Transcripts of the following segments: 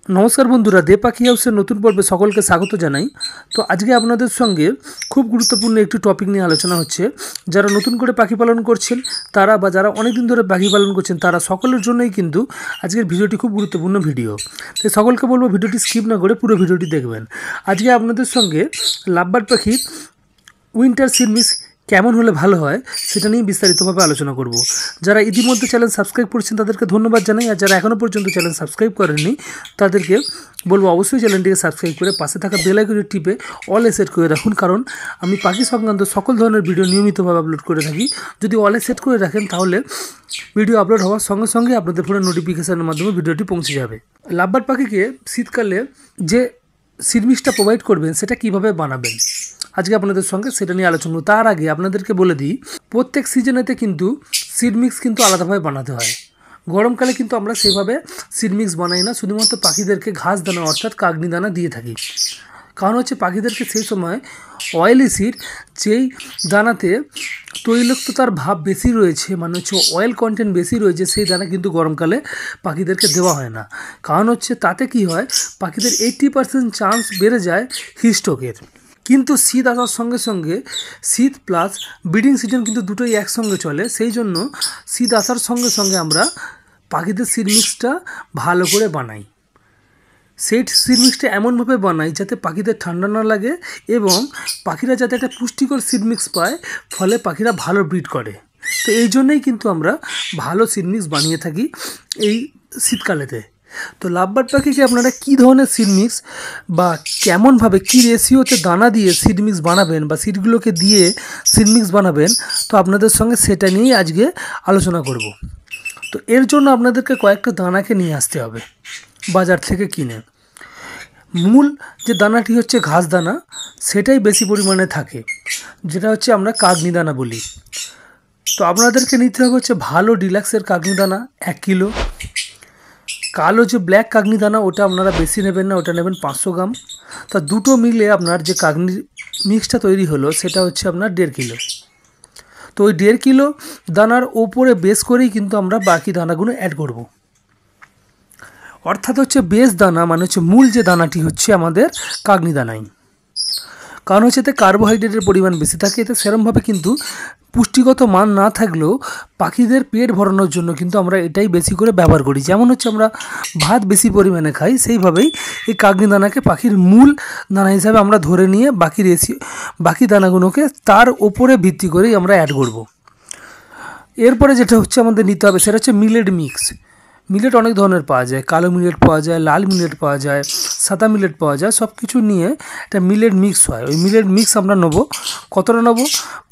नमस्कार बंधुरा दे पाखी हाउसेर नतून पर्वे सकलके स्वागत जानाई। तो आज के आपनादेर संगे खूब गुरुत्वपूर्ण एक टपिक निये आलोचना होच्छे। जारा नतून करे पाखी पालन करछेन तारा बा जारा अनेक दिन धरे पाखी पालन करछेन तारा सकलेर जोन्नोई किन्तु आजकेर भिडियोटी खूब गुरुत्वपूर्ण भिडियो। तो सकलके बोलबो भिडियोटी स्किप ना करे पुरो भिडियोटी देखबेन। आज के आपनादेर संगे लाभबार्ड पाखिर उइंटार सिडमिक्स केमन होले भालो हय सेटा निये विस्तारितभावे आलोचना करब। जारा इतिमध्ये चैनल सबस्क्राइब करेछेन तादेरके धन्यवाद जानाई, और जारा एखोनो पर्यन्त चैनल सबस्क्राइब करेननि तादेरके बोलबो अवश्यई चैनलटिके सबस्क्राइब करे पाशे थाका बेल आइकनটি टिपे अले सेट करे राखुन, कारण आमि पाखि संक्रांत सकल धरनेर भिडियो नियमितभावे आपलोड करे थाकि। यदि अले सेट करे राखेन ताहले भिडियो आपलोड हওয়ার संगे संगे आपनादेर फोने नोटिफिकेशনের माध्यमे भिडियोটি पौঁছে যাবে। লাভবার্ড পাখিকে শীতকালে যে সিডমিক্সটা প্রোভাইড করবেন সেটা কিভাবে বানাবেন आज के अपन संगे सेटा निये आलोचना। तार आगे आपनादेरके बोले दी प्रत्येक सीजनेते किन्तु सीडमिक्स किन्तु आलादाभावे बनाते हय। गरमकाले किन्तु आमरा सेइभावे सीडमिक्स बानाई ना, शुधुमात्र पाखिदेरके घास दाना अर्थात कागनी दाना दिए थाकि। कारण होच्छे पाखिदेरके सेई समय अयेली सीड जेई दानाते तैलक्ततार भाव बेशी रयेछे माने होच्छे अয়েল कन्टेंट बेशी रयेछे सेई दाना किन्तु गरमकाले पाखिदेरके देওয়া হয় না। कारण होच्छे ताते कि हय पाखिदेर 80% चान्स बेড়ে যায় হিটস্ট্রোকের। किन्तु शीत आसार संगे संगे शीत प्लस ब्रिडिंग सीजन किन्तु दुटोई एकसंगे चले, सेई जोन्नो शीत आसार संगे संगे आमरा पाखिदेर सीडमिक्सटा भालो करे बानाई। सेई सीडमिक्सटा एमनभावे बानाई जाते पाखिदेर ठांडा ना लागे एबं पाखिरा जाते एकटा पुष्टिकर सीडमिक्स पाय, फले पाखिरा भालो ब्रिड करे। तो एई जोन्नोई किन्तु आमरा भालो सीडमिक्स बानिये थाकि एई शीतकालेते। तो लाभबार्ड पाखिके आपनारा कि धरनेर सीडमिक्स बा केमन भावे कि रेशियोते दाना दिए सीडमिक्स बानाबेन बा सीडगुलोके दिए सीडमिक्स बानाबेन तो आपनादेर संगे सेटा निয়েই आजके आलोचना करब। तो एर जोन्नो आपनादेरके कयेकटा दानाके निये आसते होबे बाजार थेके किने। मूल जे दानाटी होच्छे घास दाना सेटाई बेशी परिमाणे थाके, जेटा होच्छे आमरा कागनी दाना बोली। तो आपनादेरके निते होबे होच्छे भालो डिलाक्सेर कागनी दाना 1 किलो। कालो जो ब्लैक कागनी दाना ओटा आपनारा बेशी नेबेन ना, ओटा नेबेन 500 ग्राम। तो दुटो मिले आपनार जे कागनी मिक्सटा तैरी हलो सेटा होच्छे आपनार 1.5 किलो। तो ओई 1.5 किलो दानार ओपरे बेस करेई किन्तु आमरा बाकी दानागुलो ऐड करब। अर्थात होच्छे बेस दाना माने होच्छे मूल जे दानाटी होच्छे आमादेर कागनी दानाई। कारण होच्छे एते कार्बोहाइड्रेटेर परिमाण बेशी थाके, एते सेरमभावे किन्तु पुष्टिगत मान ना थाकलेও पाखिदेर पेट भराনোর জন্য কিন্তু আমরা এটাই বেশি করে ব্যবহার করি। যেমন হচ্ছে আমরা ভাত বেশি পরিমাণে খাই, সেইভাবেই এই কাগনি দানাকে পাখির মূল দানা হিসাবে আমরা ধরে নিয়ে বাকি দানাগুলোকে তার উপরে ভিত্তি করেই আমরা অ্যাড করব। এরপরে যেটা হচ্ছে আমাদের নিতে হবে সেটা হচ্ছে মিলেট মিক্স। মিলেট অনেক ধরনের পাওয়া যায়, কালো মিলেট পাওয়া যায়, লাল মিলেট পাওয়া যায়, সাদা মিলেট পাওয়া যায়, সব কিছু নিয়ে একটা মিলেট মিক্স হয়। ওই মিলেট মিক্স আমরা নেব। কতটা নেব?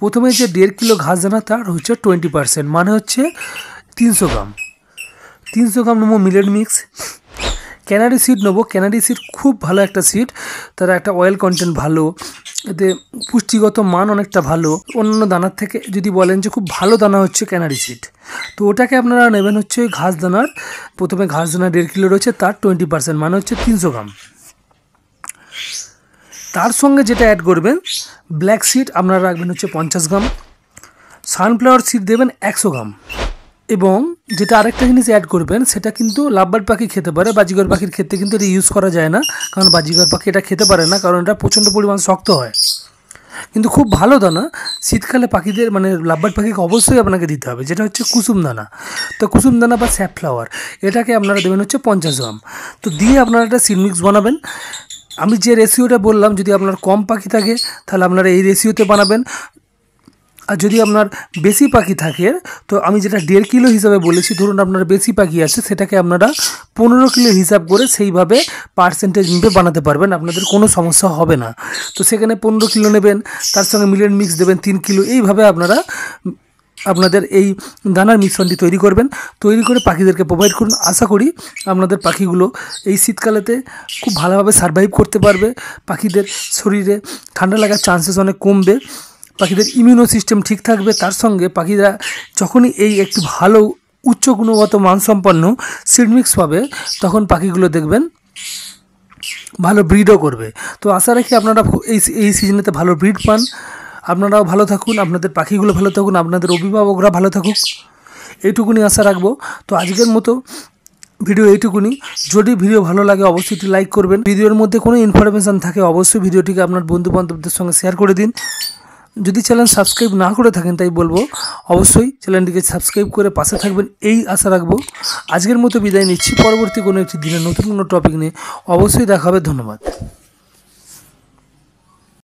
প্রথমে যে 1.5 কিলো ঘাস দানা তার হচ্ছে 20% মানে হচ্ছে 300 গ্রাম। 300 গ্রাম নেব মিলেট মিক্স। ক্যানারি সিড নেব। ক্যানারি সিড খুব ভালো একটা সিড, তার একটা অয়েল কন্টেন্ট ভালো, এতে পুষ্টিগত মান অনেকটা ভালো। অন্যান্য দানার থেকে যদি বলেন যে খুব ভালো দানা হচ্ছে ক্যানারি সিড, তো ওটাকে আপনারা নেবেন হচ্ছে ঘাস দানার। প্রথমে ঘাস দানা 1.5 কিলো রয়েছে তার 20% মানে হচ্ছে 300 গ্রাম। তার সঙ্গে যেটা অ্যাড করবেন ব্ল্যাক সিড আপনারা রাখবেন হচ্ছে 50 গ্রাম। সানফ্লাওয়ার সিড দেবেন 100 গ্রাম। এবং যেটা আরেকটা জিনিস অ্যাড করবেন সেটা কিন্তু লাভবার্ড পাখি খেতে পারে, বাজিগর পাখির ক্ষেত্রে কিন্তু এটা ইউজ করা যায় না, কারণ বাজিগর পাখি এটা খেতে পারে না, কারণ এটা প্রচণ্ড পরিমাণ শক্ত হয়। কিন্তু খুব ভালো দানা শীতকালে পাখিদের মানে লাভবার্ড পাখিকে অবশ্যই আপনাকে দিতে হবে, যেটা হচ্ছে কুসুম দানা। তো কুসুম দানা বা স্যাফ্লাওয়ার এটাকে আপনারা দেবেন হচ্ছে 50 গ্রাম। তো দিয়ে আপনারা একটা সিডমিক্স বানাবেন। আমি যে রেশিওটা বললাম যদি আপনার কম পাখি থাকে তাহলে আপনারা এই রেশিওতে বানাবেন, আর যদি আপনার বেশি পাখি থাকে তো আমি যেটা 1.5 কিলো হিসাবে বলেছি, ধরুন আপনার বেশি পাখি আছে সেটাকে আপনারা 15 কিলো হিসাব করে সেইভাবে পার্সেন্টেজ নিয়ে বানাতে পারবেন, আপনাদের কোনো সমস্যা হবে না। তো সেখানে 15 কিলো নেবেন, তার সঙ্গে মিলেট মিক্স দেবেন 3 কিলো, এইভাবে আপনারা আপনাদের এই দানার মিশ্রণটি তৈরি করবেন। তৈরি করে পাখিদেরকে প্রোভাইড করুন। আশা করি আপনাদের পাখিগুলো এই শীতকালেতে খুব ভালোভাবে সারভাইভ করতে পারবে। পাখিদের শরীরে ঠান্ডা লাগার চান্সেস অনেক কমবে, পাখিদের ইমিউনো সিস্টেম ঠিক থাকবে। তার সঙ্গে পাখিরা যখনই এই একটি ভালো উচ্চ গুণগত মানসম্পন্ন সিডমিক্স পাবে তখন পাখিগুলো দেখবেন ভালো ব্রিডও করবে। তো আশা রাখি আপনারা এই সিজনেতে ভালো ব্রিড পান, আপনারাও ভালো থাকুন, আপনাদের পাখিগুলো ভালো থাকুন, আপনাদের অভিভাবকরা ভালো থাকুক, এইটুকুনি আশা রাখবো। তো আজকের মতো ভিডিও এইটুকুনি। যদি ভিডিও ভালো লাগে অবশ্যই একটি লাইক করবেন। ভিডিওর মধ্যে কোনো ইনফরমেশান থাকে অবশ্যই ভিডিওটিকে আপনার বন্ধু বান্ধবদের সঙ্গে শেয়ার করে দিন। যদি চ্যানেল সাবস্ক্রাইব না করে থাকেন তাই বলবো অবশ্যই চ্যানেলটিকে সাবস্ক্রাইব করে পাশে থাকবেন, এই আশা রাখবো। আজকের মতো বিদায় নিচ্ছি। পরবর্তী কোনো একটি দিনে নতুন কোনো টপিক নিয়ে অবশ্যই দেখা হবে। ধন্যবাদ।